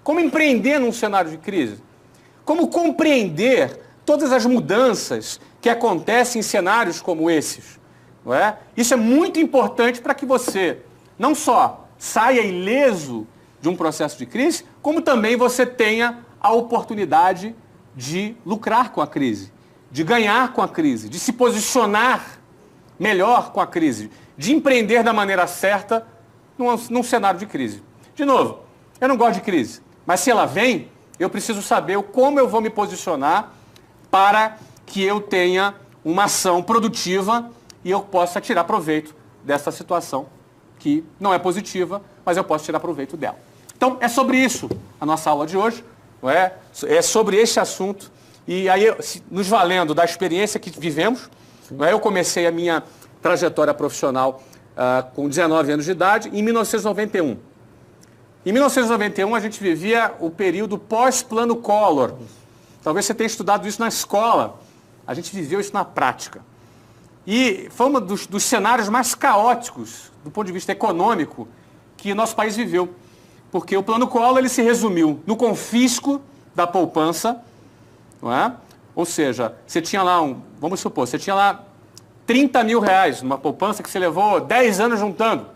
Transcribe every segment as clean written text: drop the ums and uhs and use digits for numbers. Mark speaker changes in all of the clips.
Speaker 1: Como empreender num cenário de crise? Como compreender todas as mudanças que acontecem em cenários como esses? Não é? Isso é muito importante para que você não só saia ileso de um processo de crise, como também você tenha a oportunidade de lucrar com a crise, de ganhar com a crise, de se posicionar melhor com a crise, de empreender da maneira certa num cenário de crise. De novo, eu não gosto de crise, mas se ela vem, eu preciso saber como eu vou me posicionar para que eu tenha uma ação produtiva e eu possa tirar proveito dessa situação que não é positiva, mas eu posso tirar proveito dela. Então, é sobre isso a nossa aula de hoje, não é? É sobre este assunto. E aí, nos valendo da experiência que vivemos, não é? Eu comecei a minha trajetória profissional com 19 anos de idade, em 1991. Em 1991, a gente vivia o período pós-Plano Collor. Talvez você tenha estudado isso na escola. A gente viveu isso na prática. E foi um dos cenários mais caóticos, do ponto de vista econômico, que nosso país viveu. Porque o Plano Collor ele se resumiu no confisco da poupança, não é? Ou seja, você tinha lá vamos supor, você tinha lá 30 mil reais numa poupança que você levou 10 anos juntando.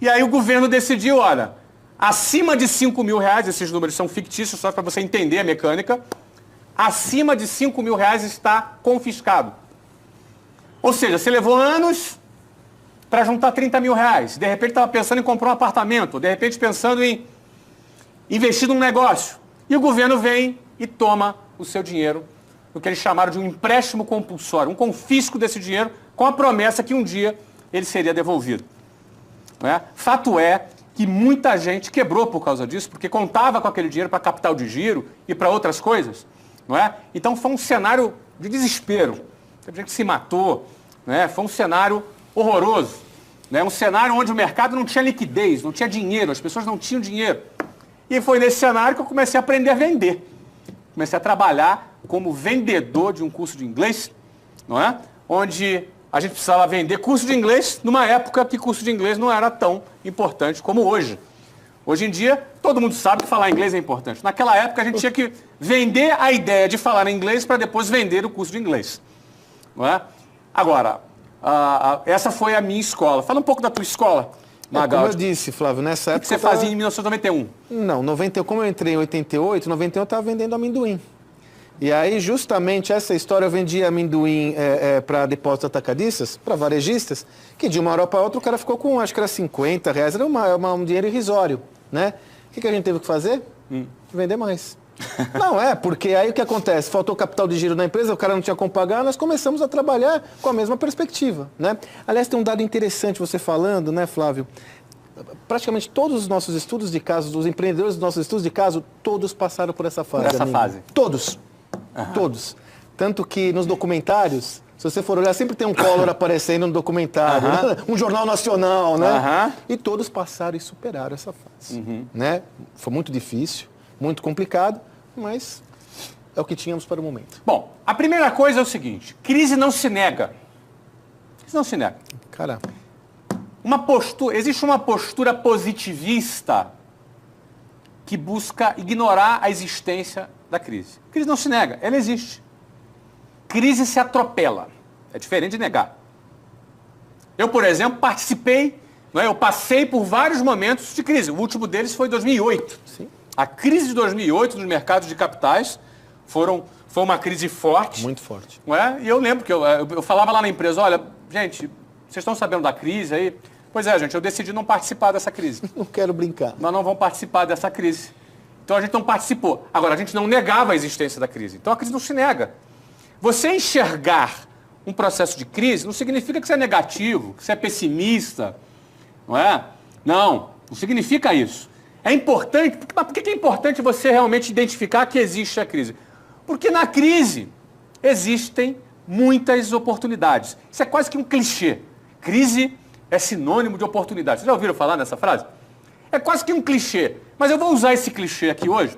Speaker 1: E aí o governo decidiu, olha, acima de 5 mil reais, esses números são fictícios só para você entender a mecânica, acima de 5 mil reais está confiscado. Ou seja, você levou anos para juntar 30 mil reais. De repente estava pensando em comprar um apartamento, de repente pensando em investir num negócio. E o governo vem e toma o seu dinheiro, o que eles chamaram de um empréstimo compulsório, um confisco desse dinheiro com a promessa que um dia ele seria devolvido. Não é? Fato é que muita gente quebrou por causa disso, porque contava com aquele dinheiro para capital de giro e para outras coisas. Não é? Então foi um cenário de desespero. Teve gente que se matou, né? Foi um cenário horroroso. Né? Um cenário onde o mercado não tinha liquidez, não tinha dinheiro, as pessoas não tinham dinheiro. E foi nesse cenário que eu comecei a aprender a vender. Comecei a trabalhar como vendedor de um curso de inglês, não é? Onde a gente precisava vender curso de inglês numa época que curso de inglês não era tão importante como hoje. Hoje em dia, todo mundo sabe que falar inglês é importante. Naquela época, a gente tinha que vender a ideia de falar inglês para depois vender o curso de inglês. Não é? Agora, essa foi a minha escola. Fala um pouco da tua escola, Magaldi.
Speaker 2: Como eu disse, Flávio, nessa época...
Speaker 1: O que você fazia em 1991?
Speaker 2: Não, como eu entrei em 88, 91 eu estava vendendo amendoim. E aí, justamente, essa história, eu vendia amendoim para depósitos atacadistas, para varejistas, que de uma hora para outra o cara ficou com, acho que era 50 reais, era um dinheiro irrisório, né? O que a gente teve que fazer? Vender mais. Não, porque aí o que acontece? Faltou capital de giro na empresa, o cara não tinha como pagar, nós começamos a trabalhar com a mesma perspectiva, né? Aliás, tem um dado interessante você falando, né, Flávio? Praticamente todos os nossos estudos de caso, os empreendedores dos nossos estudos de caso, todos passaram por essa fase.
Speaker 1: Por essa fase?
Speaker 2: Todos. Todos. Tanto que nos documentários, se você for olhar, sempre tem um Collor aparecendo no documentário, né? Um jornal nacional, né? E todos passaram e superaram essa fase. Né? Foi muito difícil, muito complicado, mas é o que tínhamos para o momento.
Speaker 1: Bom, a primeira coisa é o seguinte, crise não se nega. Crise não se nega.
Speaker 2: Caramba.
Speaker 1: Existe uma postura positivista que busca ignorar a existência da crise. Crise não se nega, ela existe. Crise se atropela. É diferente de negar. Eu, por exemplo, eu passei por vários momentos de crise. O último deles foi em 2008.
Speaker 2: Sim.
Speaker 1: A crise de 2008 nos mercados de capitais foi uma crise forte.
Speaker 2: Muito forte.
Speaker 1: Não é? E eu lembro que eu falava lá na empresa, olha, gente, vocês estão sabendo da crise aí? Pois é, gente, eu decidi não participar dessa crise.
Speaker 2: Não quero brincar.
Speaker 1: Nós não vamos participar dessa crise. Então a gente não participou. Agora, a gente não negava a existência da crise. Então a crise não se nega. Você enxergar um processo de crise não significa que você é negativo, que você é pessimista, não é? Não significa isso. É importante, mas por que é importante você realmente identificar que existe a crise? Porque na crise existem muitas oportunidades. Isso é quase que um clichê. Crise é sinônimo de oportunidade. Vocês já ouviram falar nessa frase? É quase que um clichê. Mas eu vou usar esse clichê aqui hoje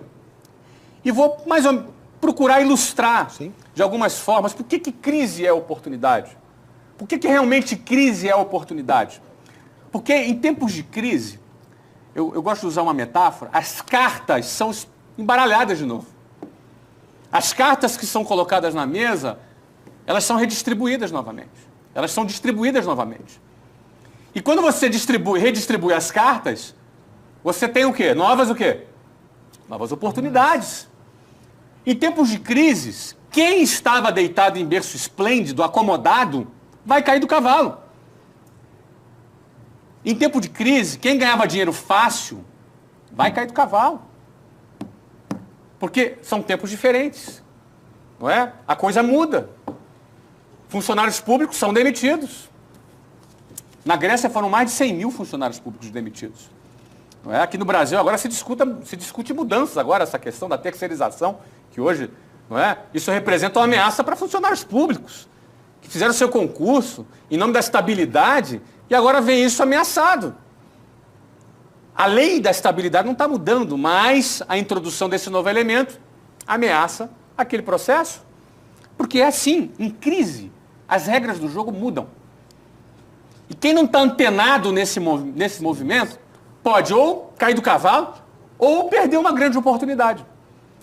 Speaker 1: e vou mais ou menos procurar ilustrar de algumas formas por que crise é oportunidade. Por que realmente crise é oportunidade? Porque em tempos de crise, eu gosto de usar uma metáfora, as cartas são embaralhadas de novo. As cartas que são colocadas na mesa, elas são redistribuídas novamente. Elas são distribuídas novamente. E quando você redistribui as cartas, você tem o quê? Novas o quê? Novas oportunidades. Em tempos de crises, quem estava deitado em berço esplêndido, acomodado, vai cair do cavalo. Em tempo de crise, quem ganhava dinheiro fácil, vai cair do cavalo. Porque são tempos diferentes. Não é? A coisa muda. Funcionários públicos são demitidos. Na Grécia foram mais de 100 mil funcionários públicos demitidos. Não é? Aqui no Brasil agora se discute mudanças agora, essa questão da terceirização, que hoje, não é? Isso representa uma ameaça para funcionários públicos, que fizeram seu concurso em nome da estabilidade e agora vem isso ameaçado. A lei da estabilidade não está mudando, mas a introdução desse novo elemento ameaça aquele processo. Porque é assim, em crise, as regras do jogo mudam. E quem não está antenado nesse movimento pode ou cair do cavalo ou perder uma grande oportunidade.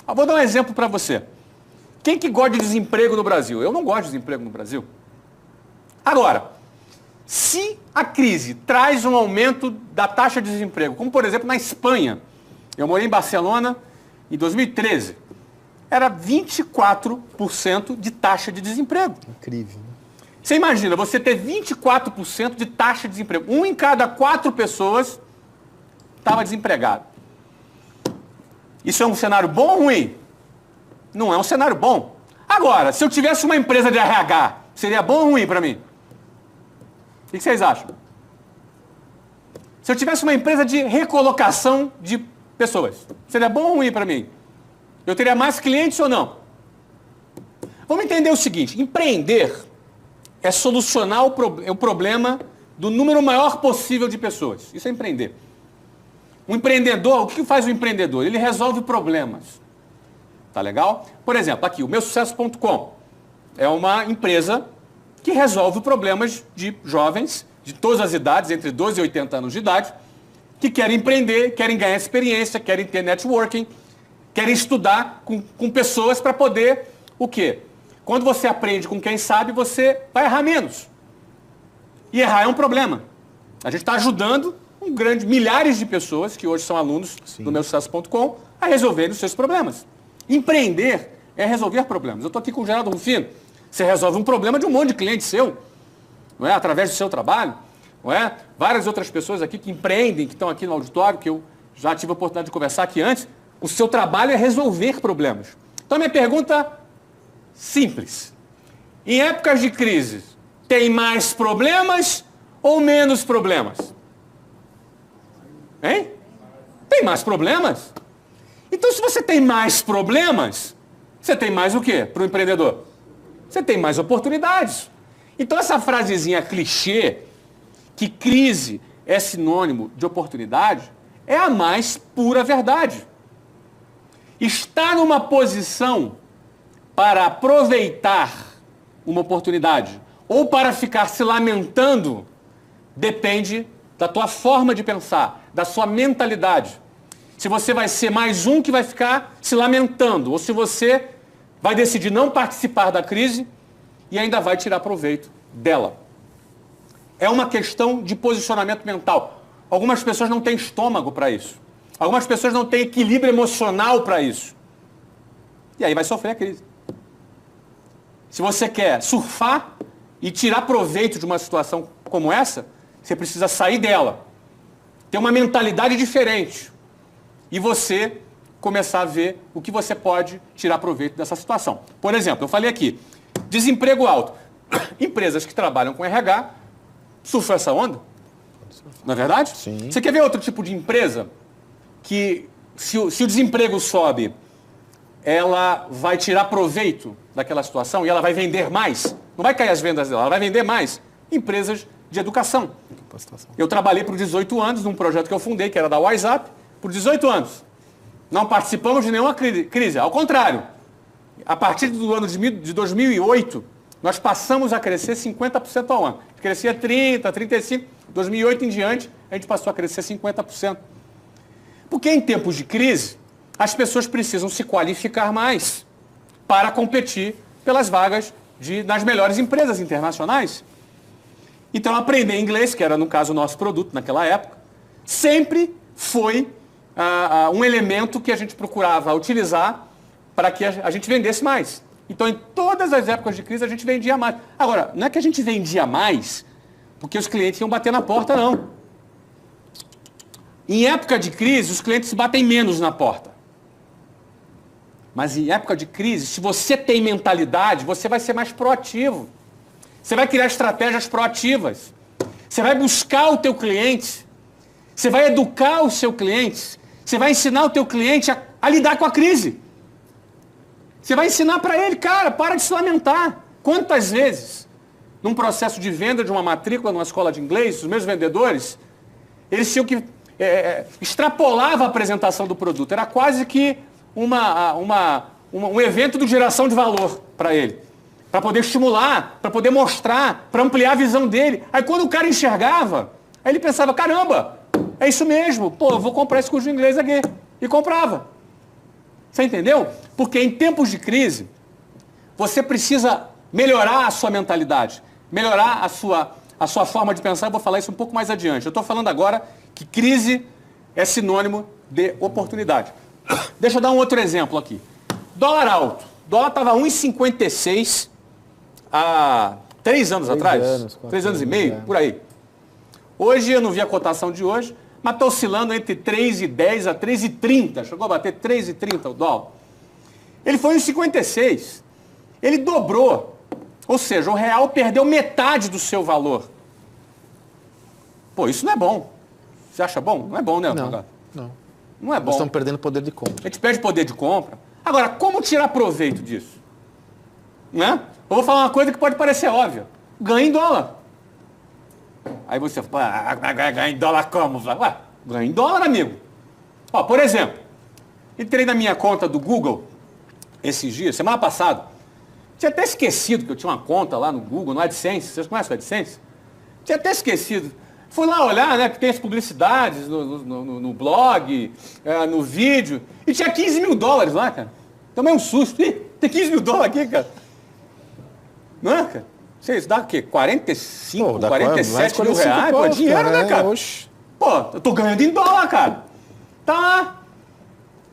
Speaker 1: Eu vou dar um exemplo para você. Quem que gosta de desemprego no Brasil? Eu não gosto de desemprego no Brasil. Agora, se a crise traz um aumento da taxa de desemprego, como por exemplo na Espanha, eu morei em Barcelona em 2013, era 24% de taxa de desemprego.
Speaker 2: Incrível.
Speaker 1: Você imagina, você ter 24% de taxa de desemprego. 1 em cada 4 pessoas estava desempregado. Isso é um cenário bom ou ruim? Não é um cenário bom. Agora, se eu tivesse uma empresa de RH, seria bom ou ruim para mim? O que vocês acham? Se eu tivesse uma empresa de recolocação de pessoas, seria bom ou ruim para mim? Eu teria mais clientes ou não? Vamos entender o seguinte, empreender é solucionar o problema do número maior possível de pessoas. Isso é empreender. Um empreendedor, o que faz o empreendedor? Ele resolve problemas. Tá legal? Por exemplo, aqui, o meusucesso.com é uma empresa que resolve problemas de jovens de todas as idades, entre 12 e 80 anos de idade, que querem empreender, querem ganhar experiência, querem ter networking, querem estudar com pessoas para poder o quê? Quando você aprende com quem sabe, você vai errar menos. E errar é um problema. A gente está ajudando milhares de pessoas que hoje são alunos do meusucesso.com a resolverem os seus problemas. Empreender é resolver problemas. Eu estou aqui com o Geraldo Rufino. Você resolve um problema de um monte de cliente seu, não é? Através do seu trabalho. Não é? Várias outras pessoas aqui que empreendem, que estão aqui no auditório, que eu já tive a oportunidade de conversar aqui antes. O seu trabalho é resolver problemas. Então, minha pergunta simples. Em épocas de crise, tem mais problemas ou menos problemas? Hein? Tem mais problemas? Então, se você tem mais problemas, você tem mais o quê para o empreendedor? Você tem mais oportunidades. Então, essa frasezinha clichê, que crise é sinônimo de oportunidade, é a mais pura verdade. Estar numa posição para aproveitar uma oportunidade ou para ficar se lamentando depende da tua forma de pensar, da sua mentalidade. Se você vai ser mais um que vai ficar se lamentando ou se você vai decidir não participar da crise e ainda vai tirar proveito dela. É uma questão de posicionamento mental. Algumas pessoas não têm estômago para isso. Algumas pessoas não têm equilíbrio emocional para isso. E aí vai sofrer a crise. Se você quer surfar e tirar proveito de uma situação como essa, você precisa sair dela. Ter uma mentalidade diferente. E você começar a ver o que você pode tirar proveito dessa situação. Por exemplo, eu falei aqui, desemprego alto. Empresas que trabalham com RH surfam essa onda. Não é verdade?
Speaker 2: Sim.
Speaker 1: Você quer ver outro tipo de empresa que, se o desemprego sobe, ela vai tirar proveito daquela situação e ela vai vender mais? Não vai cair as vendas dela, ela vai vender mais. Empresas de educação. Eu trabalhei por 18 anos num projeto que eu fundei, que era da WhatsApp, por 18 anos. Não participamos de nenhuma crise, ao contrário. A partir do ano de 2008, nós passamos a crescer 50% ao ano. Crescia 30%, 35%. 2008 em diante, a gente passou a crescer 50%. Porque em tempos de crise, as pessoas precisam se qualificar mais para competir pelas vagas nas melhores empresas internacionais. Então, aprender inglês, que era, no caso, o nosso produto naquela época, sempre foi um elemento que a gente procurava utilizar para que a gente vendesse mais. Então, em todas as épocas de crise, a gente vendia mais. Agora, não é que a gente vendia mais porque os clientes iam bater na porta, não. Em época de crise, os clientes batem menos na porta. Mas em época de crise, se você tem mentalidade, você vai ser mais proativo. Você vai criar estratégias proativas. Você vai buscar o teu cliente. Você vai educar o seu cliente. Você vai ensinar o teu cliente a lidar com a crise. Você vai ensinar para ele, cara, para de se lamentar. Quantas vezes, num processo de venda de uma matrícula numa escola de inglês, os meus vendedores, eles tinham que extrapolava a apresentação do produto. Era quase que um evento de geração de valor para ele. Para poder estimular, para poder mostrar, para ampliar a visão dele. Aí quando o cara enxergava, aí ele pensava, caramba, é isso mesmo, pô, eu vou comprar esse curso de inglês aqui. E comprava. Você entendeu? Porque em tempos de crise, você precisa melhorar a sua mentalidade, melhorar a sua forma de pensar. Eu vou falar isso um pouco mais adiante. Eu estou falando agora que crise é sinônimo de oportunidade. Deixa eu dar um outro exemplo aqui. Dólar alto. Dólar estava 1,56 há 3 anos atrás. 3 anos e meio, por aí. Hoje, eu não vi a cotação de hoje, mas está oscilando entre 3,10 a 3,30. Chegou a bater 3,30 o dólar. Ele foi 1,56. Ele dobrou. Ou seja, o real perdeu metade do seu valor. Pô, isso não é bom. Você acha bom? Não é bom, né?
Speaker 2: Não.
Speaker 1: Não é bom.
Speaker 2: Nós estamos perdendo poder de compra.
Speaker 1: A gente perde poder de compra. Agora, como tirar proveito disso? Né? Eu vou falar uma coisa que pode parecer óbvia. Ganha em dólar. Aí você fala, ganha em dólar como? Ué, ganha em dólar, amigo. Ó, por exemplo, entrei na minha conta do Google esses dias, semana passada. Tinha até esquecido que eu tinha uma conta lá no Google, no AdSense. Vocês conhecem o AdSense? Tinha até esquecido. Fui lá olhar, né, porque tem as publicidades no blog, no vídeo, e tinha 15 mil dólares lá, cara. Tomei um susto. Ih, tem 15 mil dólares aqui, cara. Não é, cara? Isso dá o quê? 45, 47 mil reais? Pô, dinheiro, né, cara? Pô, eu tô ganhando em dólar, cara. Tá lá.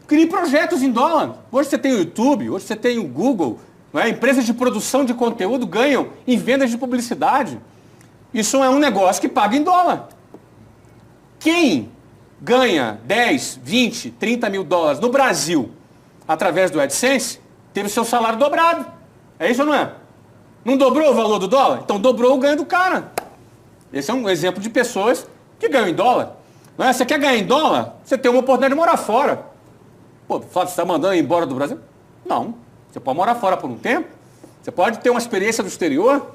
Speaker 1: Crie projetos em dólar. Hoje você tem o YouTube, hoje você tem o Google, não é? Empresas de produção de conteúdo ganham em vendas de publicidade. Isso é um negócio que paga em dólar. Quem ganha 10, 20, 30 mil dólares no Brasil através do AdSense, teve seu salário dobrado. É isso ou não é? Não dobrou o valor do dólar? Então dobrou o ganho do cara. Esse é um exemplo de pessoas que ganham em dólar. Não é? Você quer ganhar em dólar? Você tem uma oportunidade de morar fora. Pô, Flávio, você está mandando ir embora do Brasil? Não. Você pode morar fora por um tempo. Você pode ter uma experiência do exterior.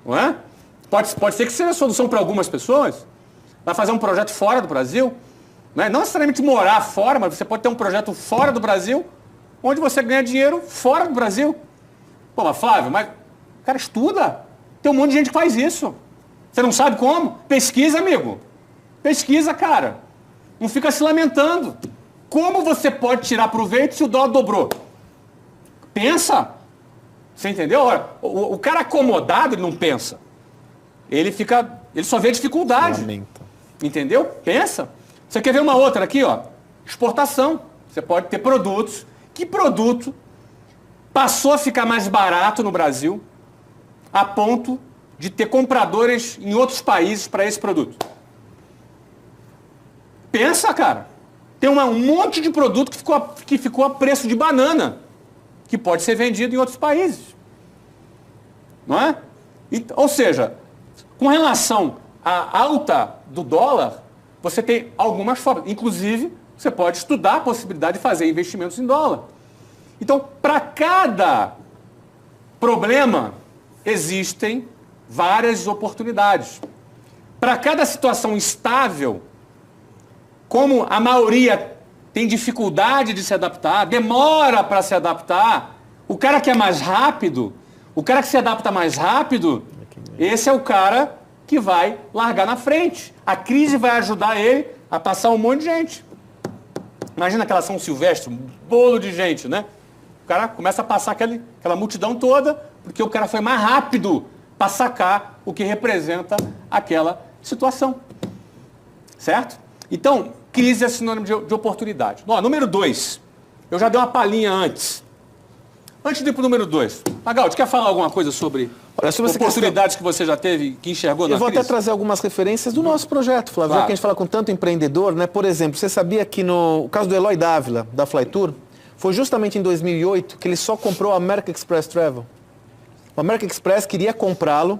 Speaker 1: Não é? Pode ser que seja a solução para algumas pessoas. Vai fazer um projeto fora do Brasil. Não necessariamente morar fora, mas você pode ter um projeto fora do Brasil, onde você ganha dinheiro fora do Brasil. Pô, mas Flávio, mas o cara estuda. Tem um monte de gente que faz isso. Você não sabe como? Pesquisa, amigo. Pesquisa, cara. Não fica se lamentando. Como você pode tirar proveito se o dólar dobrou? Pensa. Você entendeu? Ora, o cara acomodado, ele não pensa. Ele só vê dificuldade.
Speaker 2: Lamenta.
Speaker 1: Entendeu? Pensa. Você quer ver uma outra aqui, ó? Exportação. Você pode ter produtos. Que produto passou a ficar mais barato no Brasil a ponto de ter compradores em outros países para esse produto? Pensa, cara. Tem um monte de produto que ficou a preço de banana, que pode ser vendido em outros países. Não é? Ou seja, com relação à alta do dólar, você tem algumas formas. Inclusive, você pode estudar a possibilidade de fazer investimentos em dólar. Então, para cada problema, existem várias oportunidades. Para cada situação instável, como a maioria tem dificuldade de se adaptar, demora para se adaptar, o cara que é mais rápido, o cara que se adapta mais rápido, esse é o cara que vai largar na frente. A crise vai ajudar ele a passar um monte de gente. Imagina aquela São Silvestre, um bolo de gente, né? O cara começa a passar aquela multidão toda, porque o cara foi mais rápido para sacar o que representa aquela situação. Certo? Então, crise é sinônimo de oportunidade. Ó, número 2. Eu já dei uma palhinha antes. Antes de ir para o número 2. Magaldi, quer falar alguma coisa sobre oportunidades que você já teve, que enxergou na crise?
Speaker 2: Eu vou até trazer algumas referências do nosso projeto, Flávio. Claro. Já que a gente fala com tanto empreendedor, né? Por exemplo, você sabia que no caso do Eloy Dávila, da Flytour, foi justamente em 2008 que ele só comprou a American Express Travel. O American Express queria comprá-lo,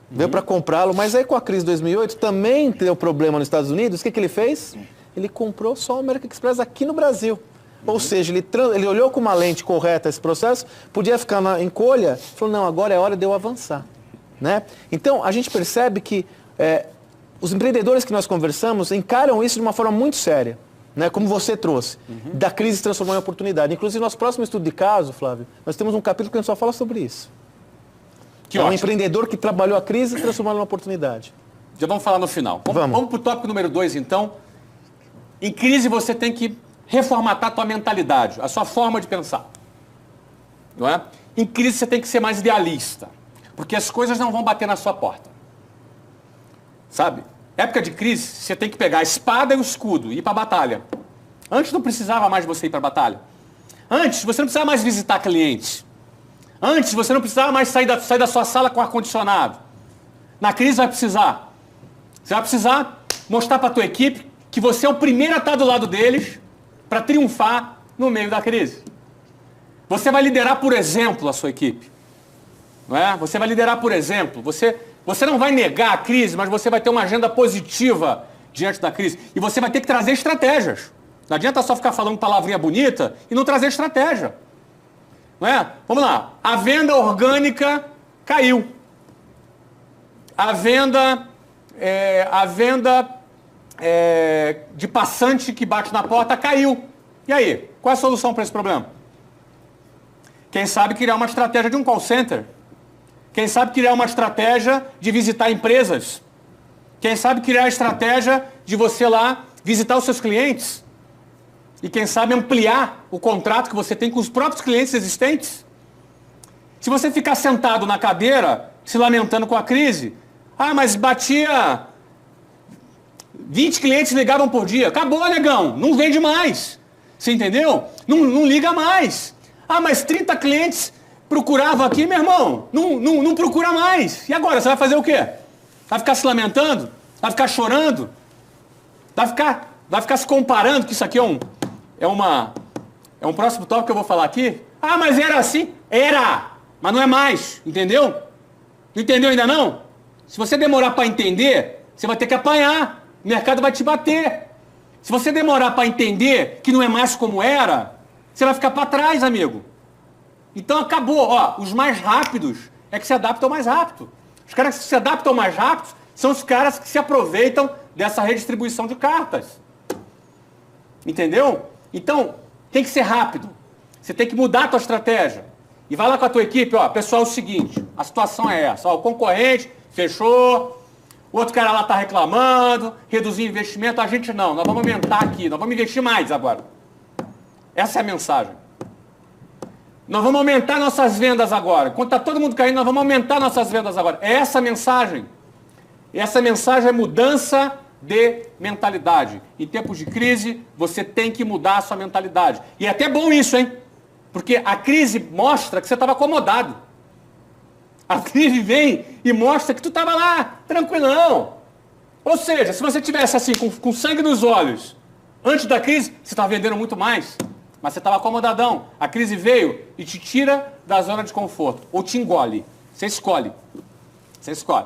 Speaker 2: veio para comprá-lo, mas aí com a crise de 2008 também deu problema nos Estados Unidos. O que ele fez? Ele comprou só o American Express aqui no Brasil. Ou seja, ele olhou com uma lente correta esse processo, podia ficar em colha, falou, não, agora é hora de eu avançar. Né? Então, a gente percebe que os empreendedores que nós conversamos encaram isso de uma forma muito séria, né? Como você trouxe, da crise se transformou em oportunidade. Inclusive, nosso próximo estudo de caso, Flávio, nós temos um capítulo que a gente só fala sobre isso. Um empreendedor que trabalhou a crise e transformou em uma oportunidade.
Speaker 1: Já vamos falar no final. Vamos para o tópico número 2, então. Em crise, você tem que reformatar a tua mentalidade, a sua forma de pensar. Não é? Em crise você tem que ser mais idealista, porque as coisas não vão bater na sua porta. Sabe? Época de crise, você tem que pegar a espada e o escudo e ir para a batalha. Antes não precisava mais você ir para a batalha. Antes você não precisava mais visitar clientes. Antes você não precisava mais sair da sua sala com ar-condicionado. Na crise vai precisar. Você vai precisar mostrar para a tua equipe que você é o primeiro a estar do lado deles para triunfar no meio da crise. Você vai liderar, por exemplo, a sua equipe. Não é? Você vai liderar, por exemplo. Você não vai negar a crise, mas você vai ter uma agenda positiva diante da crise. E você vai ter que trazer estratégias. Não adianta só ficar falando palavrinha bonita e não trazer estratégia. Não é? Vamos lá. A venda orgânica caiu. A venda de passante que bate na porta caiu. E aí? Qual é a solução para esse problema? Quem sabe criar uma estratégia de um call center? Quem sabe criar uma estratégia de visitar empresas? Quem sabe criar a estratégia de você lá visitar os seus clientes? E quem sabe ampliar o contrato que você tem com os próprios clientes existentes? Se você ficar sentado na cadeira, se lamentando com a crise, mas batia 20 clientes ligavam por dia. Acabou, negão. Não vende mais. Você entendeu? Não liga mais. Mas 30 clientes procuravam aqui, meu irmão. Não procura mais. E agora? Você vai fazer o quê? Vai ficar se lamentando? Vai ficar chorando? Vai ficar se comparando, que isso aqui é um próximo tópico que eu vou falar aqui? Mas era assim? Era! Mas não é mais. Entendeu? Não entendeu ainda não? Se você demorar para entender, você vai ter que apanhar. O mercado vai te bater. Se você demorar para entender que não é mais como era, você vai ficar para trás, amigo. Então acabou. Os mais rápidos é que se adaptam mais rápido. Os caras que se adaptam mais rápido são os caras que se aproveitam dessa redistribuição de cartas. Entendeu? Então, tem que ser rápido. Você tem que mudar a tua estratégia. E vai lá com a tua equipe, pessoal, é o seguinte, a situação é essa. O concorrente fechou, o outro cara lá está reclamando, reduzir investimento, a gente não, nós vamos aumentar aqui, nós vamos investir mais agora. Essa é a mensagem. Nós vamos aumentar nossas vendas agora. Enquanto está todo mundo caindo, nós vamos aumentar nossas vendas agora. É essa a mensagem. Essa mensagem é mudança de mentalidade. Em tempos de crise, você tem que mudar a sua mentalidade. E é até bom isso, hein? Porque a crise mostra que você estava acomodado. A crise vem e mostra que tu estava lá, tranquilão. Ou seja, se você tivesse assim, com sangue nos olhos, antes da crise, você estava vendendo muito mais. Mas você estava acomodadão. A crise veio e te tira da zona de conforto. Ou te engole. Você escolhe. Você escolhe.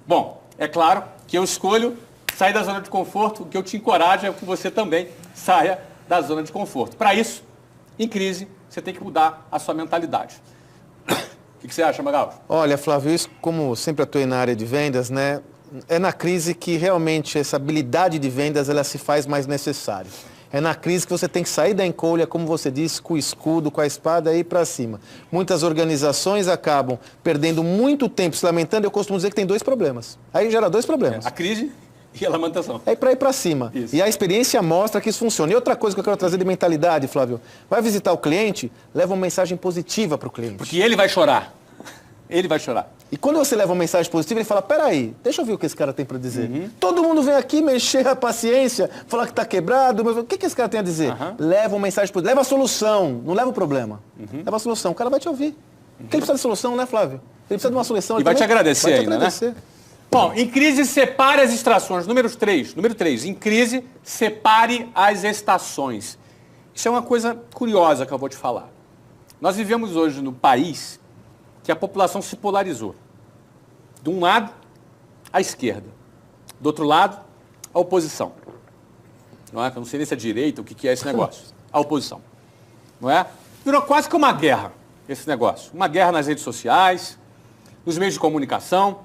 Speaker 1: Bom, é claro que eu escolho sair da zona de conforto. O que eu te encorajo é que você também saia da zona de conforto. Para isso, em crise, você tem que mudar a sua mentalidade. O que você acha, Magaldi?
Speaker 2: Olha, Flávio, isso, como sempre atuei na área de vendas, né? É na crise que realmente essa habilidade de vendas ela se faz mais necessária. É na crise que você tem que sair da encolha, como você disse, com o escudo, com a espada e ir para cima. Muitas organizações acabam perdendo muito tempo se lamentando. Eu costumo dizer que tem dois problemas. Aí gera dois problemas.
Speaker 1: A crise E a lamentação.
Speaker 2: É para ir para cima.
Speaker 1: Isso.
Speaker 2: E a experiência mostra que isso funciona. E outra coisa que eu quero trazer de mentalidade, Flávio, vai visitar o cliente, leva uma mensagem positiva para o cliente.
Speaker 1: Porque ele vai chorar. Ele vai chorar.
Speaker 2: E quando você leva uma mensagem positiva, ele fala, peraí, deixa eu ver o que esse cara tem para dizer. Todo mundo vem aqui mexer a paciência, falar que está quebrado, mas o que esse cara tem a dizer? Leva uma mensagem positiva, leva a solução, não leva o problema. Leva a solução, o cara vai te ouvir. Porque ele precisa de solução, né, Flávio? Ele precisa de uma solução.
Speaker 1: E vai te agradecer
Speaker 2: vai te
Speaker 1: ainda,
Speaker 2: agradecer.
Speaker 1: né? Bom, em crise, separe as estações. Número 3, em crise, separe as estações. Isso é uma coisa curiosa que eu vou te falar. Nós vivemos hoje no país que a população se polarizou. De um lado, a esquerda. Do outro lado, a oposição. Não é? Eu não sei nem se é direita, o que é esse negócio. A oposição. Não é? Virou quase que uma guerra, esse negócio. Uma guerra nas redes sociais, nos meios de comunicação.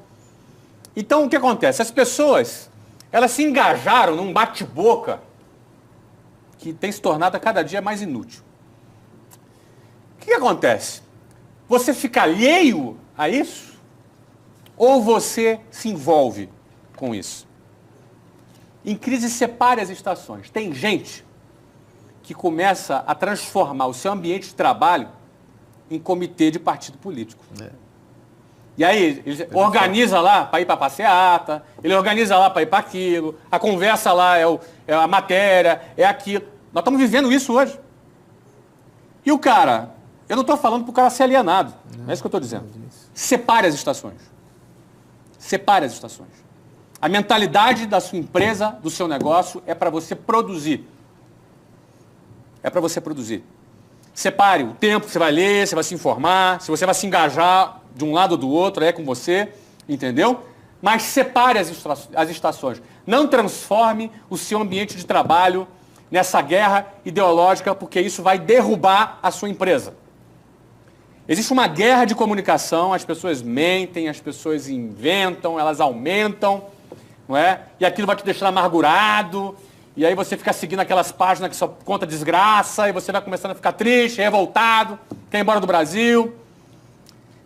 Speaker 1: Então, o que acontece? As pessoas, elas se engajaram num bate-boca que tem se tornado a cada dia mais inútil. O que acontece? Você fica alheio a isso? Ou você se envolve com isso? Em crise, separe as estações. Tem gente que começa a transformar o seu ambiente de trabalho em comitê de partido político. E aí, ele organiza lá para ir para a passeata, ele organiza lá para ir para aquilo, a conversa lá é a matéria, é aquilo. Nós estamos vivendo isso hoje. E o cara, eu não estou falando para o cara ser alienado, não é isso que eu estou dizendo. Separe as estações. Separe as estações. A mentalidade da sua empresa, do seu negócio, é para você produzir. É para você produzir. Separe o tempo que você vai ler, você vai se informar, se você vai se engajar de um lado ou do outro, é com você, entendeu? Mas separe as estações. Não transforme o seu ambiente de trabalho nessa guerra ideológica, porque isso vai derrubar a sua empresa. Existe uma guerra de comunicação, as pessoas mentem, as pessoas inventam, elas aumentam, não é? E aquilo vai te deixar amargurado, e aí você fica seguindo aquelas páginas que só conta desgraça, e você vai começando a ficar triste, revoltado, quer ir embora do Brasil.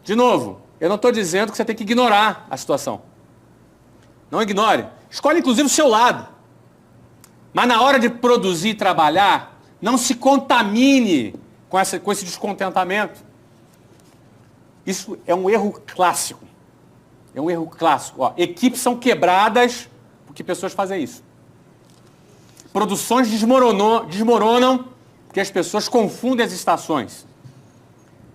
Speaker 1: De novo, eu não estou dizendo que você tem que ignorar a situação. Não ignore. Escolhe, inclusive, o seu lado. Mas na hora de produzir e trabalhar, não se contamine com esse descontentamento. Isso é um erro clássico. É um erro clássico. Ó, equipes são quebradas porque pessoas fazem isso. Produções desmoronam porque as pessoas confundem as estações.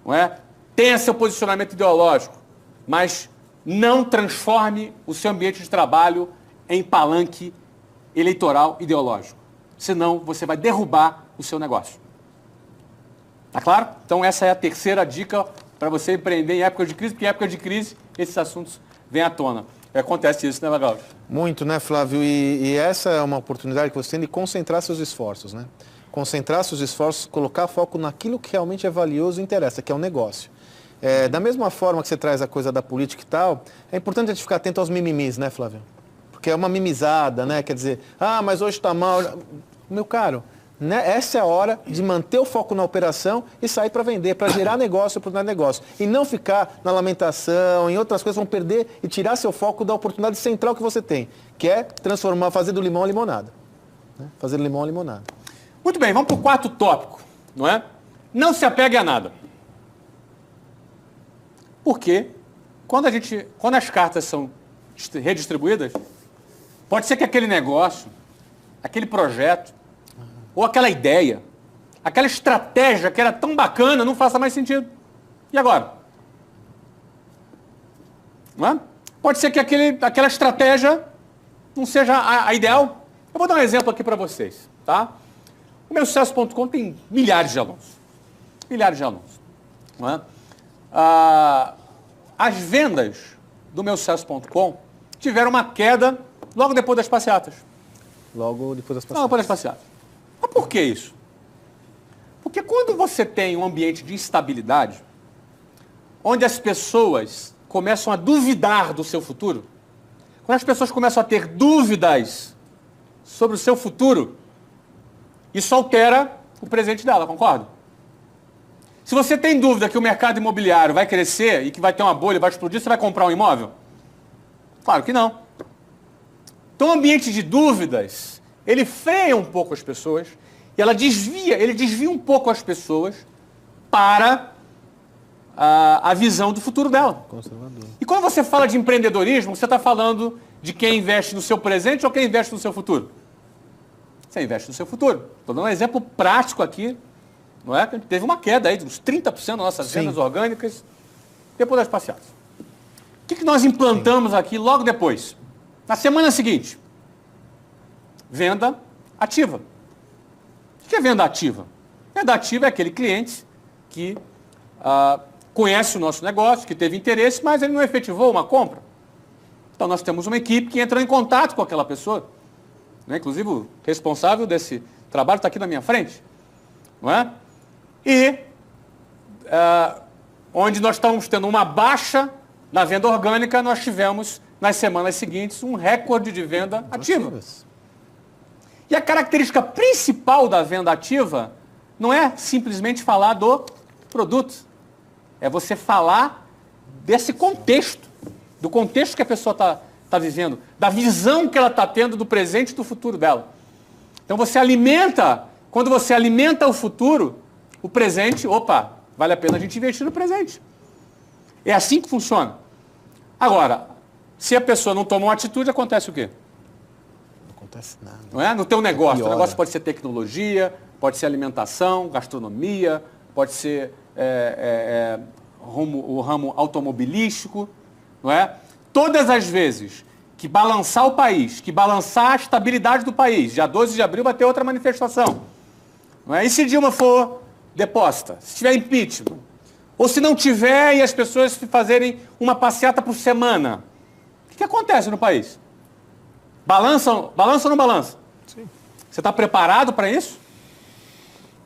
Speaker 1: Não é? Tenha seu posicionamento ideológico, mas não transforme o seu ambiente de trabalho em palanque eleitoral ideológico. Senão você vai derrubar o seu negócio. Tá claro? Então essa é a terceira dica para você empreender em época de crise, porque em época de crise esses assuntos vêm à tona. Acontece isso, né, Magal?
Speaker 2: Muito, né, Flávio? E essa é uma oportunidade que você tem de concentrar seus esforços, né? Concentrar seus esforços, colocar foco naquilo que realmente é valioso e interessa, que é o negócio. Da mesma forma que você traz a coisa da política e tal, é importante a gente ficar atento aos mimimis, né, Flávio? Porque é uma mimizada, né? Quer dizer, mas hoje está mal. Meu caro, né? Essa é a hora de manter o foco na operação e sair para vender, para gerar negócio, oportunidade de negócio. E não ficar na lamentação, em outras coisas, vão perder e tirar seu foco da oportunidade central que você tem, que é transformar, fazer do limão a limonada. Né? Fazer do limão a limonada.
Speaker 1: Muito bem, vamos para o quarto tópico, não é? Não se apegue a nada. Porque quando as cartas são redistribuídas, pode ser que aquele negócio, aquele projeto, ou aquela ideia, aquela estratégia que era tão bacana não faça mais sentido. E agora? Não é? Pode ser que aquela estratégia não seja a ideal. Eu vou dar um exemplo aqui para vocês, tá? O meu sucesso.com tem milhares de alunos. Milhares de alunos. Não é? As vendas do meu sucesso.com tiveram uma queda logo depois das passeatas.
Speaker 2: Logo depois das passeatas.
Speaker 1: Logo depois das passeatas. Mas por que isso? Porque quando você tem um ambiente de instabilidade, onde as pessoas começam a duvidar do seu futuro, quando as pessoas começam a ter dúvidas sobre o seu futuro, isso altera o presente dela, concorda? Se você tem dúvida que o mercado imobiliário vai crescer e que vai ter uma bolha, vai explodir, você vai comprar um imóvel? Claro que não. Então, o ambiente de dúvidas, ele freia um pouco as pessoas e ele desvia um pouco as pessoas para a visão do futuro dela.
Speaker 2: Conservador.
Speaker 1: E quando você fala de empreendedorismo, você está falando de quem investe no seu presente ou quem investe no seu futuro? Você investe no seu futuro. Estou dando um exemplo prático aqui, não é? Teve uma queda aí de uns 30% das nossas vendas orgânicas depois das passeatas. O que nós implantamos aqui logo depois? Na semana seguinte, venda ativa. O que é venda ativa? Venda ativa é aquele cliente que conhece o nosso negócio, que teve interesse, mas ele não efetivou uma compra. Então nós temos uma equipe que entra em contato com aquela pessoa. Né? Inclusive o responsável desse trabalho está aqui na minha frente. Não é? E onde nós estamos tendo uma baixa na venda orgânica, nós tivemos nas semanas seguintes um recorde de venda ativa. E a característica principal da venda ativa não é simplesmente falar do produto. É você falar desse contexto, do contexto que a pessoa está vivendo, da visão que ela está tendo do presente e do futuro dela. Então você alimenta, quando você alimenta o futuro, o presente, opa, vale a pena a gente investir no presente. É assim que funciona. Agora, se a pessoa não toma uma atitude, acontece o quê?
Speaker 2: Não acontece nada.
Speaker 1: Não é? No teu negócio.
Speaker 2: Piora.
Speaker 1: O negócio pode ser tecnologia, pode ser alimentação, gastronomia, pode ser o ramo automobilístico, não é? Todas as vezes que balançar o país, que balançar a estabilidade do país, dia 12 de abril vai ter outra manifestação. Não é? E se Dilma for deposta? Se tiver impeachment? Ou se não tiver e as pessoas fazerem uma passeata por semana? O que acontece no país? Balança ou não balança?
Speaker 2: Sim.
Speaker 1: Você está preparado para isso?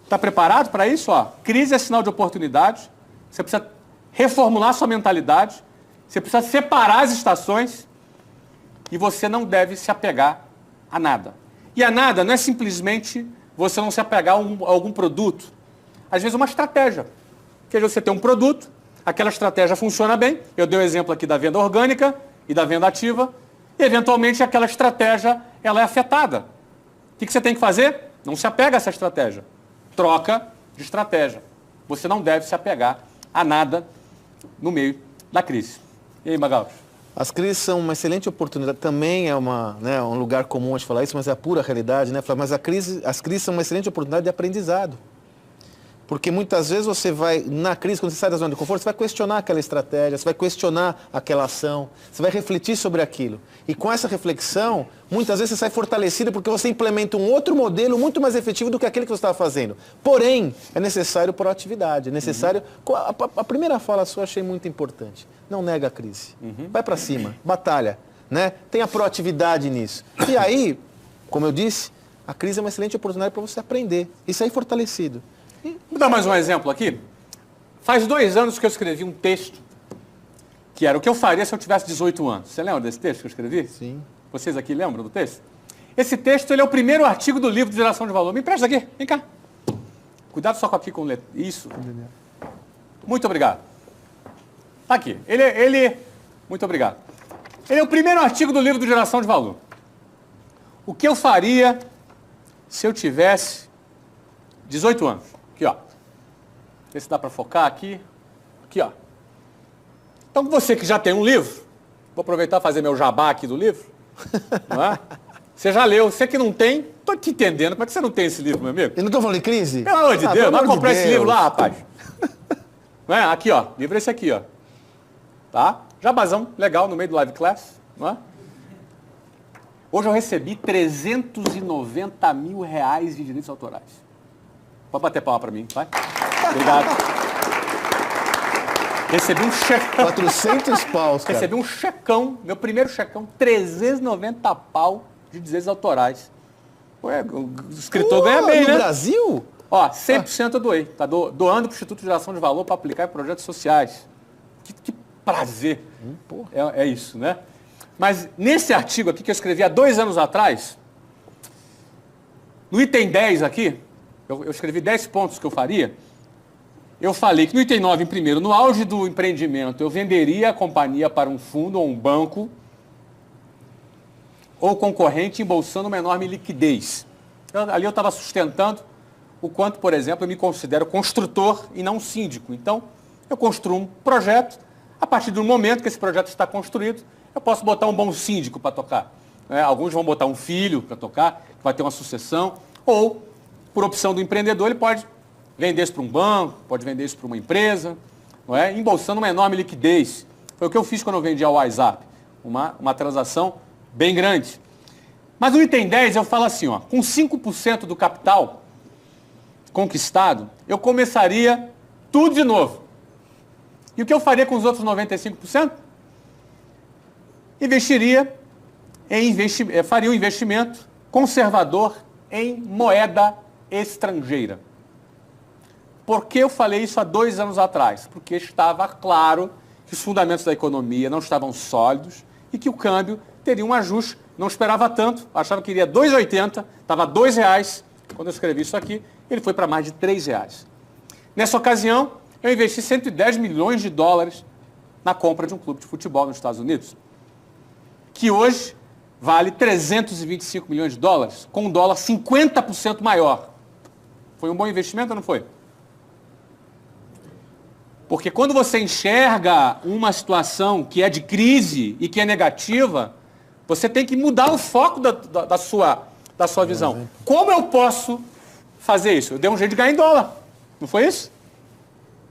Speaker 1: Está preparado para isso? Ó, crise é sinal de oportunidade. Você precisa reformular sua mentalidade. Você precisa separar as estações. E você não deve se apegar a nada. E a nada não é simplesmente você não se apegar a algum produto. Às vezes é uma estratégia. Porque você tem um produto, aquela estratégia funciona bem. Eu dei o exemplo aqui da venda orgânica e da venda ativa. E, eventualmente, aquela estratégia ela é afetada. O que você tem que fazer? Não se apega a essa estratégia. Troca de estratégia. Você não deve se apegar a nada no meio da crise. E aí, Magalhães?
Speaker 2: As crises são uma excelente oportunidade. Também é um lugar comum a gente falar isso, mas é a pura realidade, né? Mas as crises são uma excelente oportunidade de aprendizado. Porque muitas vezes você vai, na crise, quando você sai da zona de conforto, você vai questionar aquela estratégia, você vai questionar aquela ação, você vai refletir sobre aquilo. E com essa reflexão, muitas vezes você sai fortalecido porque você implementa um outro modelo muito mais efetivo do que aquele que você estava fazendo. Porém, é necessário proatividade, é necessário... A primeira fala sua eu achei muito importante. Não nega a crise. Vai para cima, batalha, né? Tenha proatividade nisso. E aí, como eu disse, a crise é uma excelente oportunidade para você aprender e sair fortalecido.
Speaker 1: Vou dar mais um exemplo aqui. Faz 2 anos que eu escrevi um texto que era o que eu faria se eu tivesse 18 anos. Você lembra desse texto que eu escrevi?
Speaker 2: Sim.
Speaker 1: Vocês aqui lembram do texto? Esse texto ele é o primeiro artigo do livro de Geração de Valor. Me empresta aqui, vem cá. Cuidado só aqui com letra. Isso. Muito obrigado. Tá aqui. Muito obrigado. Ele é o primeiro artigo do livro de Geração de Valor. O que eu faria se eu tivesse 18 anos? Aqui, ó. Vê se dá para focar aqui. Aqui, ó. Então, você que já tem um livro, vou aproveitar e fazer meu jabá aqui do livro. Não é? Você já leu. Você que não tem, estou te entendendo. Como é que você não tem esse livro, meu amigo?
Speaker 2: Eu não estou falando de crise?
Speaker 1: Pelo amor de Deus, vai comprar esse livro lá, rapaz. Não é? Aqui, ó. Livro é esse aqui, ó. Tá? Jabazão, legal, no meio do live class. Não é? Hoje eu recebi 390 mil reais de direitos autorais. Pode bater palma para mim, vai? Obrigado. Recebi um checão.
Speaker 2: 400 paus, cara.
Speaker 1: Recebi um checão, meu primeiro checão, 390 pau de direitos autorais. Ué, o escritor ganha bem,
Speaker 2: no
Speaker 1: né?
Speaker 2: No Brasil?
Speaker 1: Ó, 100% eu doei. Tá doando para o Instituto de Geração de Valor para aplicar em projetos sociais. Que prazer. É isso, né? Mas nesse artigo aqui que eu escrevi há 2 anos atrás, no item 10 aqui, eu escrevi 10 pontos que eu faria. Eu falei que no item 9, em primeiro, no auge do empreendimento, eu venderia a companhia para um fundo ou um banco ou concorrente embolsando uma enorme liquidez. Ali eu estava sustentando o quanto, por exemplo, eu me considero construtor e não síndico. Então, eu construo um projeto, a partir do momento que esse projeto está construído, eu posso botar um bom síndico para tocar. Alguns vão botar um filho para tocar, que vai ter uma sucessão, ou, por opção do empreendedor, ele pode vender isso para um banco, pode vender isso para uma empresa, embolsando uma enorme liquidez. Foi o que eu fiz quando eu vendi ao WhatsApp, uma transação bem grande. Mas no item 10 eu falo assim, com 5% do capital conquistado, eu começaria tudo de novo. E o que eu faria com os outros 95%? Faria um investimento conservador em moeda estrangeira. Por que eu falei isso há 2 anos atrás? Porque estava claro que os fundamentos da economia não estavam sólidos e que o câmbio teria um ajuste. Não esperava tanto, achava que iria 2,80, estava R$2 quando eu escrevi isso aqui, ele foi para mais de R$3. Nessa ocasião, eu investi 110 milhões de dólares na compra de um clube de futebol nos Estados Unidos, que hoje vale 325 milhões de dólares, com um dólar 50% maior. Foi um bom investimento ou não foi? Porque quando você enxerga uma situação que é de crise e que é negativa, você tem que mudar o foco da sua visão. Como eu posso fazer isso? Eu dei um jeito de ganhar em dólar. Não foi isso?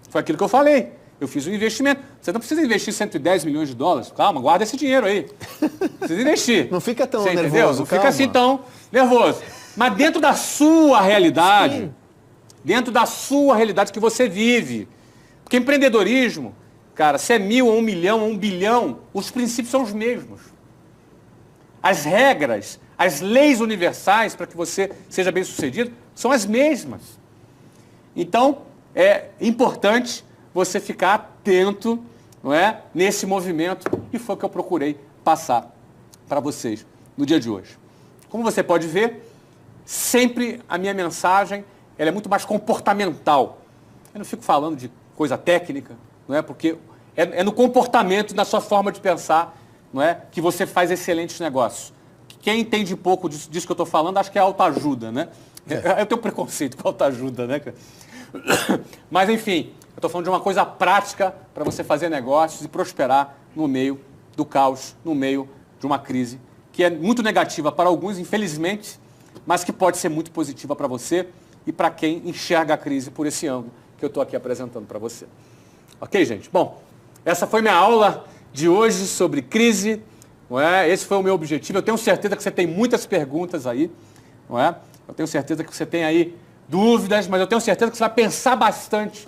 Speaker 1: Foi aquilo que eu falei. Eu fiz um investimento. Você não precisa investir 110 milhões de dólares. Calma, guarda esse dinheiro aí. Precisa investir.
Speaker 2: Não fica tão
Speaker 1: você
Speaker 2: nervoso.
Speaker 1: Entendeu? Não fica assim tão nervoso. Mas dentro da sua realidade, sim, dentro da sua realidade que você vive. Porque empreendedorismo, cara, se é 1.000 ou 1 milhão ou 1 bilhão, os princípios são os mesmos. As regras, as leis universais para que você seja bem sucedido são as mesmas. Então, é importante você ficar atento, nesse movimento, e foi o que eu procurei passar para vocês no dia de hoje. Como você pode ver, sempre a minha mensagem ela é muito mais comportamental. Eu não fico falando de coisa técnica, porque é no comportamento, na sua forma de pensar, que você faz excelentes negócios. Quem entende pouco disso que eu estou falando, acho que é autoajuda, Eu tenho preconceito com autoajuda, cara? Mas, enfim, eu estou falando de uma coisa prática para você fazer negócios e prosperar no meio do caos, no meio de uma crise que é muito negativa para alguns, infelizmente, mas que pode ser muito positiva para você e para quem enxerga a crise por esse ângulo que eu estou aqui apresentando para você. Ok, gente? Bom, essa foi minha aula de hoje sobre crise, Esse foi o meu objetivo. Eu tenho certeza que você tem muitas perguntas aí, Eu tenho certeza que você tem aí dúvidas, mas eu tenho certeza que você vai pensar bastante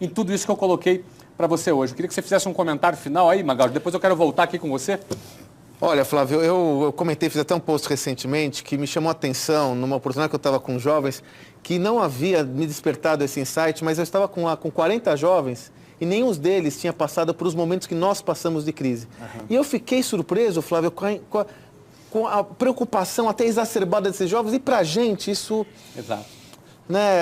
Speaker 1: em tudo isso que eu coloquei para você hoje. Eu queria que você fizesse um comentário final aí, Magalhães, depois eu quero voltar aqui com você.
Speaker 2: Olha, Flávio, eu comentei, fiz até um post recentemente que me chamou a atenção numa oportunidade que eu estava com jovens que não havia me despertado esse insight, mas eu estava com 40 jovens e nenhum deles tinha passado por os momentos que nós passamos de crise. Uhum. E eu fiquei surpreso, Flávio, com a preocupação até exacerbada desses jovens e para a gente isso...
Speaker 1: Exato.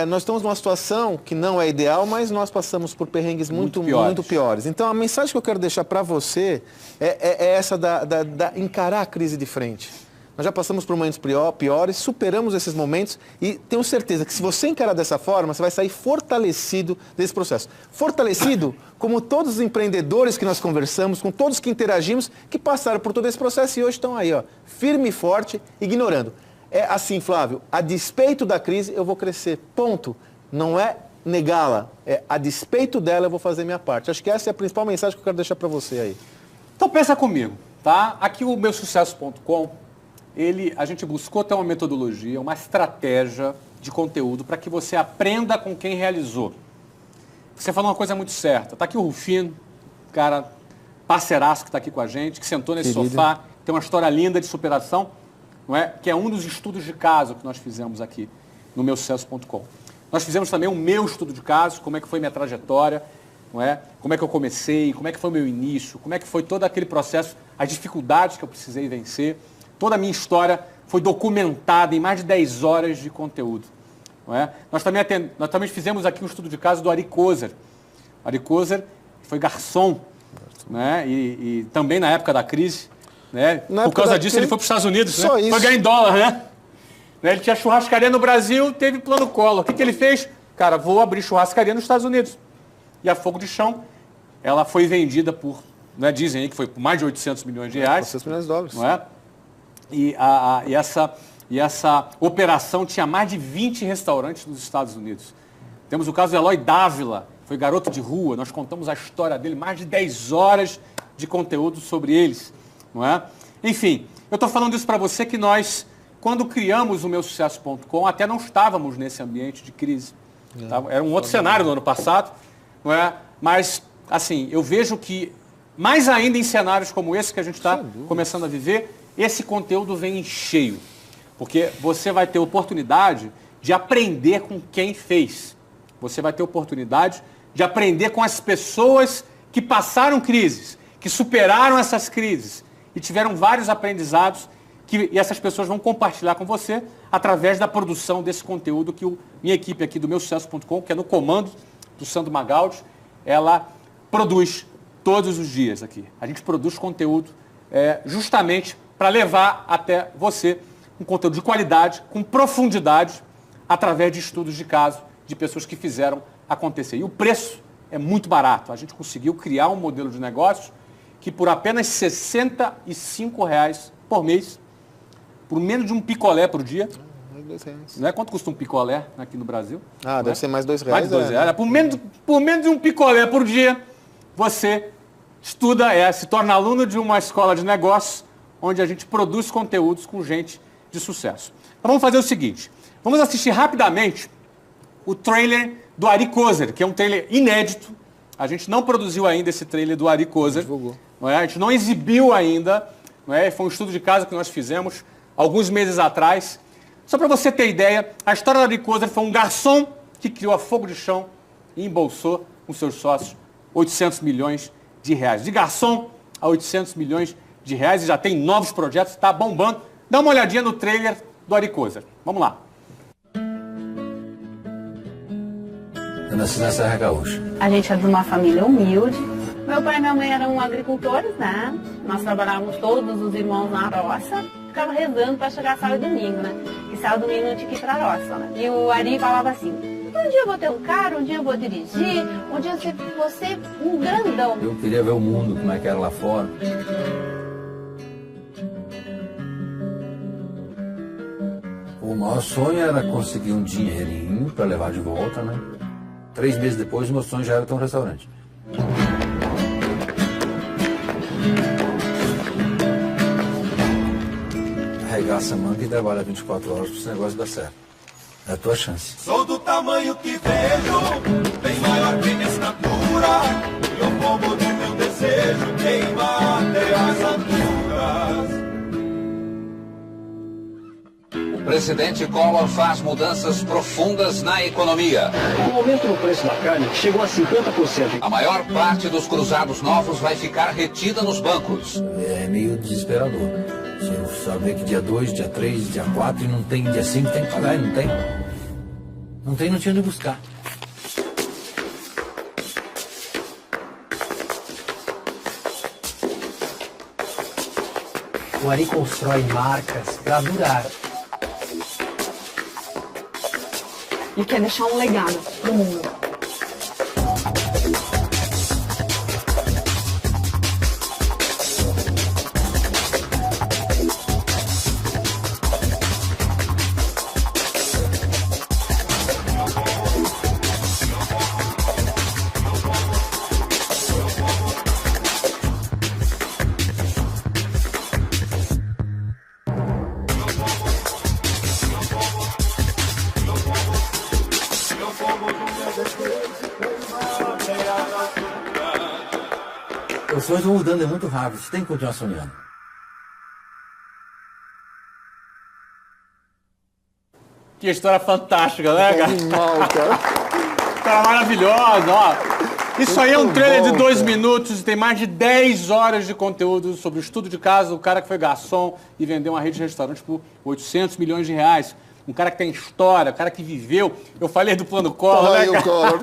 Speaker 2: Nós estamos numa situação que não é ideal, mas nós passamos por perrengues muito piores. Então, a mensagem que eu quero deixar para você é essa da encarar a crise de frente. Nós já passamos por momentos piores, superamos esses momentos e tenho certeza que se você encarar dessa forma, você vai sair fortalecido desse processo. Fortalecido como todos os empreendedores que nós conversamos, com todos que interagimos, que passaram por todo esse processo e hoje estão aí, firme e forte, ignorando. É assim, Flávio, a despeito da crise eu vou crescer, ponto. Não é negá-la, a despeito dela eu vou fazer minha parte. Acho que essa é a principal mensagem que eu quero deixar para você aí.
Speaker 1: Então pensa comigo, tá? Aqui o meusucesso.com, a gente buscou ter uma metodologia, uma estratégia de conteúdo para que você aprenda com quem realizou. Você falou uma coisa muito certa, tá aqui o Rufino, cara parceiraço que está aqui com a gente, que sentou nesse sofá, tem uma história linda de superação, que é um dos estudos de caso que nós fizemos aqui no meusucesso.com. Nós fizemos também o meu estudo de caso, como é que foi minha trajetória, como é que eu comecei, como é que foi o meu início, como é que foi todo aquele processo, as dificuldades que eu precisei vencer. Toda a minha história foi documentada em mais de 10 horas de conteúdo. Nós também fizemos aqui um estudo de caso do Ari Kozer. O Ari Kozer foi garçom, e também na época da crise, né? Por causa disso, ele foi para os Estados Unidos, né?
Speaker 2: Só isso.
Speaker 1: Foi ganhar em dólar, né? Ele tinha churrascaria no Brasil, teve plano Collor. O que ele fez? Cara, vou abrir churrascaria nos Estados Unidos. E a Fogo de Chão, ela foi vendida por, né, dizem aí que foi por mais de 800 milhões de reais.
Speaker 2: 800 milhões de dólares.
Speaker 1: Não é? E essa operação tinha mais de 20 restaurantes nos Estados Unidos. Temos o caso do Eloy Dávila, foi garoto de rua, nós contamos a história dele, mais de 10 horas de conteúdo sobre eles. Não é? Enfim, eu estou falando isso para você que nós, quando criamos o meusucesso.com, até não estávamos nesse ambiente de crise. Tá? Era um outro cenário no ano passado, não é? Mas, assim, eu vejo que, mais ainda em cenários como esse que a gente está começando a viver, esse conteúdo vem em cheio. Porque você vai ter oportunidade de aprender com quem fez. Você vai ter oportunidade de aprender com as pessoas que passaram crises, que superaram essas crises e tiveram vários aprendizados e essas pessoas vão compartilhar com você através da produção desse conteúdo que minha equipe aqui do meusucesso.com, que é no comando do Sandro Magaldi, ela produz todos os dias aqui. A gente produz conteúdo justamente para levar até você um conteúdo de qualidade, com profundidade, através de estudos de caso, de pessoas que fizeram acontecer. E o preço é muito barato. A gente conseguiu criar um modelo de negócio que por apenas R$ 65,00 por mês, por menos de um picolé por dia. Não é? Quanto custa um picolé aqui no Brasil?
Speaker 2: Deve ser mais R$ 2,00.
Speaker 1: Mais de R$ 2,00. Por menos de um picolé por dia, você estuda, se torna aluno de uma escola de negócios, onde a gente produz conteúdos com gente de sucesso. Então vamos fazer o seguinte, vamos assistir rapidamente o trailer do Ari Kozer, que é um trailer inédito. A gente não produziu ainda esse trailer do Ari Kozer. Não é? A gente não exibiu ainda. Não é? Foi um estudo de caso que nós fizemos alguns meses atrás. Só para você ter ideia, a história do Ari Kozer foi um garçom que criou a Fogo de Chão e embolsou com seus sócios 800 milhões de reais. De garçom a 800 milhões de reais e já tem novos projetos, está bombando. Dá uma olhadinha no trailer do Ari Kozer. Vamos lá.
Speaker 3: Eu nasci na Serra Gaúcha.
Speaker 4: A gente é de uma família humilde. Meu pai e minha mãe eram agricultores, né? Nós trabalhávamos todos os irmãos na roça. Ficava rezando para chegar sábado e domingo, né? E sábado e domingo não tinha que ir pra roça, né? E o Ari falava assim, um dia eu vou ter um carro, um dia eu vou dirigir, um dia eu vou ser um grandão.
Speaker 3: Eu queria ver o mundo, como é que era lá fora. O maior sonho era conseguir um dinheirinho para levar de volta, né? 3 meses depois, o meu sonho já era ter um restaurante. Arregaça a manga e trabalha 24 horas para esse negócio dar certo. É a tua chance.
Speaker 5: Sou do tamanho que vejo, bem maior que minha estatura, e o fogo do meu desejo queima até as alturas.
Speaker 6: O presidente Collor faz mudanças profundas na economia.
Speaker 7: O aumento no preço da carne chegou a 50%.
Speaker 6: A maior parte dos cruzados novos vai ficar retida nos bancos.
Speaker 3: É meio desesperador. Se eu saber que dia 2, dia 3, dia 4 e não tem, dia 5 tem que pagar e não tem. Não tinha onde buscar.
Speaker 7: O Ari constrói marcas para durar.
Speaker 4: E quer deixar um legado pro mundo.
Speaker 3: Os sonhos vão mudando, é muito rápido. Você tem que continuar sonhando.
Speaker 1: Que história fantástica, né, cara?
Speaker 2: Animal, cara.
Speaker 1: Cara maravilhosa, ó. Isso aí é um trailer de 2 minutos e tem mais de 10 horas de conteúdo sobre o estudo de caso do cara que foi garçom e vendeu uma rede de restaurantes por 800 milhões de reais. Um cara que tem história, um cara que viveu. Eu falei do plano Collor, né, cara?
Speaker 2: Collor.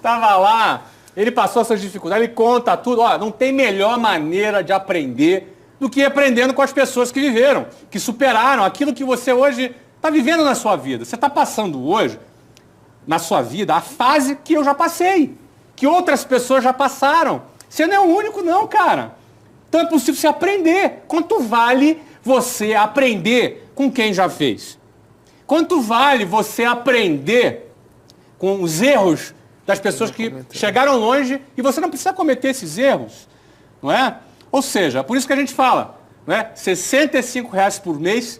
Speaker 1: Tava lá. Ele passou essas dificuldades, ele conta tudo. Ó, não tem melhor maneira de aprender do que aprendendo com as pessoas que viveram, que superaram aquilo que você hoje está vivendo na sua vida. Você está passando hoje, na sua vida, a fase que eu já passei, que outras pessoas já passaram. Você não é o único não, cara. Então é possível você aprender. Quanto vale você aprender com quem já fez? Quanto vale você aprender com os erros das pessoas que chegaram longe e você não precisa cometer esses erros, não é? Ou seja, por isso que a gente fala, não é? R$ 65 por mês,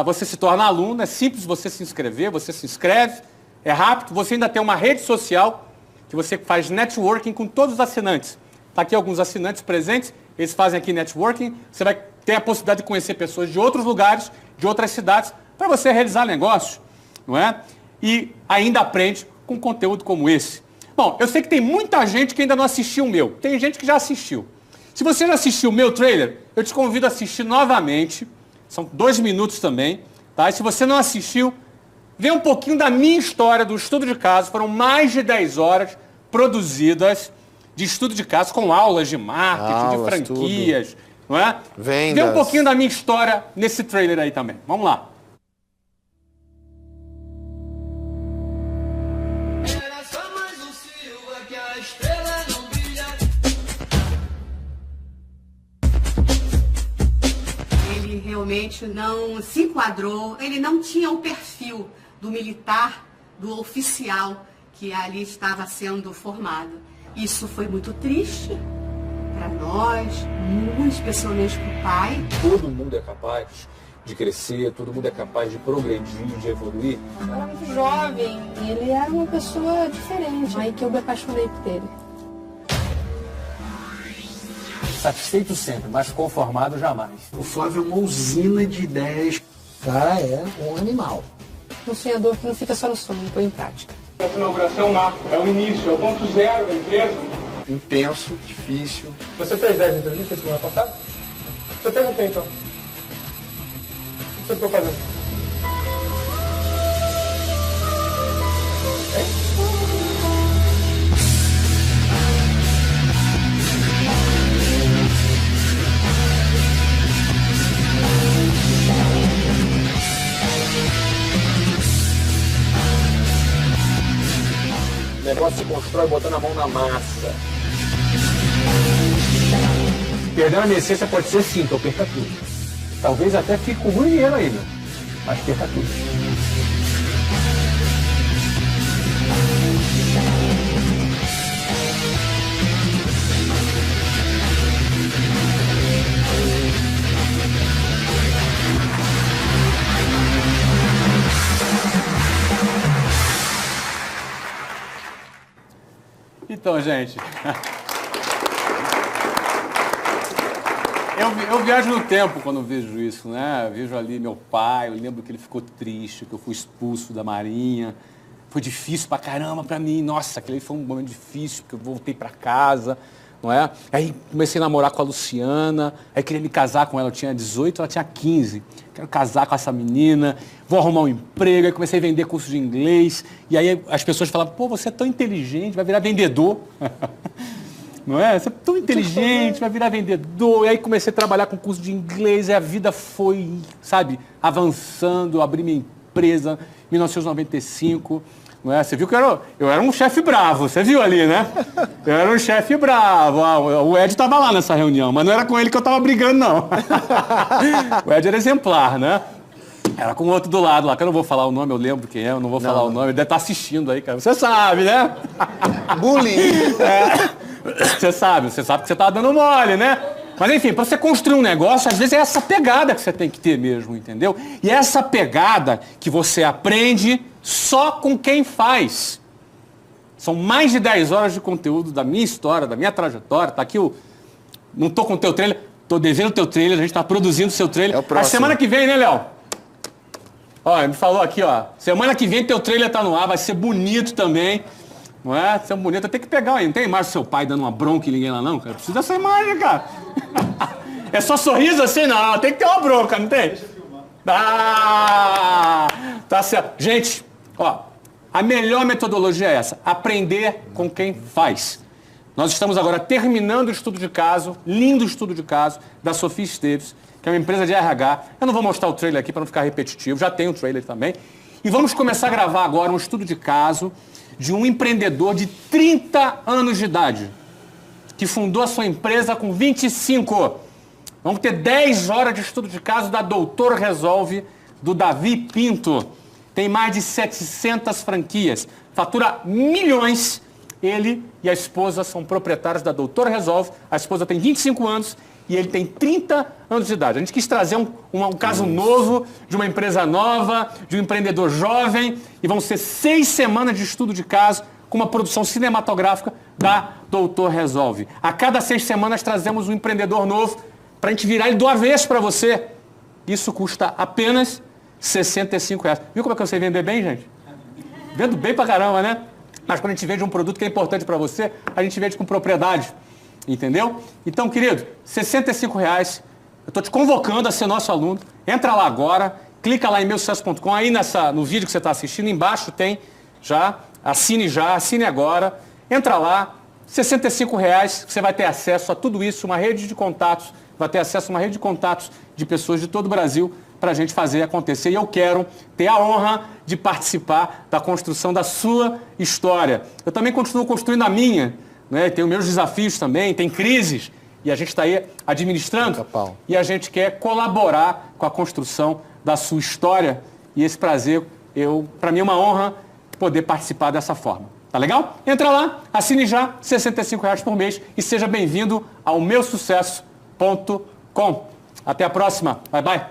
Speaker 1: você se torna aluno, é simples você se inscrever, você se inscreve, é rápido, você ainda tem uma rede social que você faz networking com todos os assinantes. Está aqui alguns assinantes presentes, eles fazem aqui networking, você vai ter a possibilidade de conhecer pessoas de outros lugares, de outras cidades, para você realizar negócio, não é? E ainda aprende com conteúdo como esse. Bom, eu sei que tem muita gente que ainda não assistiu o meu. Tem gente que já assistiu. Se você já assistiu o meu trailer, eu te convido a assistir novamente. São 2 minutos também. Tá? E se você não assistiu, vê um pouquinho da minha história do estudo de caso. Foram mais de 10 horas produzidas de estudo de caso, com aulas de marketing, de franquias. Não é?
Speaker 2: Vendas.
Speaker 1: Vê um pouquinho da minha história nesse trailer aí também. Vamos lá.
Speaker 8: Realmente não se enquadrou, ele não tinha o perfil do militar, do oficial que ali estava sendo formado. Isso foi muito triste para nós, muito especialmente para o pai.
Speaker 9: Todo mundo é capaz de crescer, todo mundo é capaz de progredir, de evoluir.
Speaker 10: Eu era muito jovem e ele era uma pessoa diferente, aí que eu me apaixonei por ele.
Speaker 3: Satisfeito sempre, mas conformado jamais.
Speaker 7: O Flávio é uma usina de ideias. O cara é um animal.
Speaker 10: Um sonhador que não fica só no sonho, põe em prática.
Speaker 1: Essa inauguração marca, é o início, é o ponto zero da empresa.
Speaker 7: Intenso, difícil.
Speaker 1: Você fez 10 entrevistas semana passada? Você perguntei então. O que você ficou fazendo?
Speaker 9: O negócio se constrói botando a mão na massa.
Speaker 3: Perdendo a minha essência pode ser sim, que eu perca tudo. Talvez até fique com muito dinheiro ainda, mas perca tudo.
Speaker 1: Então, gente, eu viajo no tempo quando vejo isso, né? Eu vejo ali meu pai, eu lembro que ele ficou triste, que eu fui expulso da Marinha. Foi difícil pra caramba pra mim. Nossa, aquele foi um momento difícil, porque eu voltei pra casa, não é? Aí comecei a namorar com a Luciana, aí queria me casar com ela, eu tinha 18, ela tinha 15. Quero casar com essa menina, vou arrumar um emprego, aí comecei a vender curso de inglês, e aí as pessoas falavam, pô, você é tão inteligente, vai virar vendedor. Não é? Você é tão inteligente, vai virar vendedor. E aí comecei a trabalhar com curso de inglês, e a vida foi, sabe, avançando, eu abri minha empresa em 1995. Não é? Você viu que eu era um chefe bravo, você viu ali, né? Eu era um chefe bravo. O Ed estava lá nessa reunião, mas não era com ele que eu estava brigando, não. O Ed era exemplar, né? Era com o outro do lado lá, que eu não vou falar o nome, eu lembro quem é, eu não vou falar o nome, ele deve estar assistindo aí, cara. Você sabe, né?
Speaker 2: Bullying.
Speaker 1: Você sabe que você estava dando mole, né? Mas enfim, para você construir um negócio, às vezes é essa pegada que você tem que ter mesmo, entendeu? E é essa pegada que você aprende só com quem faz. São mais de 10 horas de conteúdo da minha história, da minha trajetória. Tá aqui não tô com o teu trailer, tô devendo o teu trailer, a gente tá produzindo o seu trailer.
Speaker 2: É o próximo.
Speaker 1: A semana que vem, né, Léo? Ó, ele me falou aqui, ó. Semana que vem teu trailer tá no ar, vai ser bonito também. Não é? Ser bonito. Tem que pegar aí. Não tem imagem do seu pai dando uma bronca em ninguém lá, não, cara? Precisa dessa imagem, cara. É só sorriso assim? Não, tem que ter uma bronca, não tem? Ah, tá certo. Gente, ó, a melhor metodologia é essa. Aprender com quem faz. Nós estamos agora terminando o estudo de caso, lindo estudo de caso, da Sofia Esteves, que é uma empresa de RH. Eu não vou mostrar o trailer aqui para não ficar repetitivo, já tem o trailer também. E vamos começar a gravar agora um estudo de caso de um empreendedor de 30 anos de idade, que fundou a sua empresa com 25. Vamos ter 10 horas de estudo de caso da Doutor Resolve, do Davi Pinto. Tem mais de 700 franquias, fatura milhões. Ele e a esposa são proprietários da Doutor Resolve. A esposa tem 25 anos e ele tem 30 anos de idade. A gente quis trazer um caso novo, de uma empresa nova, de um empreendedor jovem. E vão ser 6 semanas de estudo de caso com uma produção cinematográfica da Doutor Resolve. A cada 6 semanas trazemos um empreendedor novo para a gente virar ele do avesso para você. Isso custa apenas R$65. Viu como é que eu sei vender bem, gente? Vendo bem pra caramba, né? Mas quando a gente vende um produto que é importante para você, a gente vende com propriedade. Entendeu? Então, querido, R$65. Eu estou te convocando a ser nosso aluno. Entra lá agora, clica lá em meusucesso.com. Aí no vídeo que você está assistindo, embaixo tem já. Assine agora. Entra lá, R$65, você vai ter acesso a tudo isso, uma rede de contatos, vai ter acesso a uma rede de contatos de pessoas de todo o Brasil para a gente fazer acontecer. E eu quero ter a honra de participar da construção da sua história. Eu também continuo construindo a minha, né? Tenho meus desafios também, tem crises, e a gente está aí administrando. E a gente quer colaborar com a construção da sua história. E esse prazer, para mim é uma honra poder participar dessa forma. Tá legal? Entra lá, assine já, R$65 por mês e seja bem-vindo ao meusucesso.com. Até a próxima. Bye, bye.